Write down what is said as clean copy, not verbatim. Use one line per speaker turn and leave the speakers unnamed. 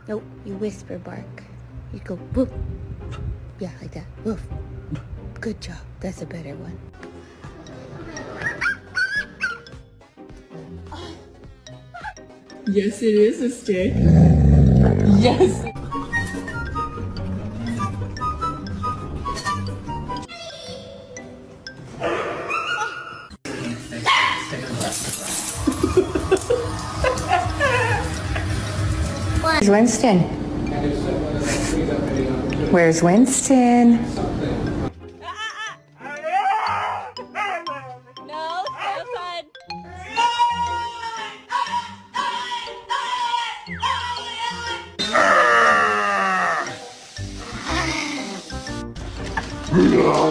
Nope, you whisper bark. You go woof. Yeah, like that. Woof. Good job. That's a better one.
Yes, it is a stick. Yes.
Where's Winston? Where's Winston?
No, outside.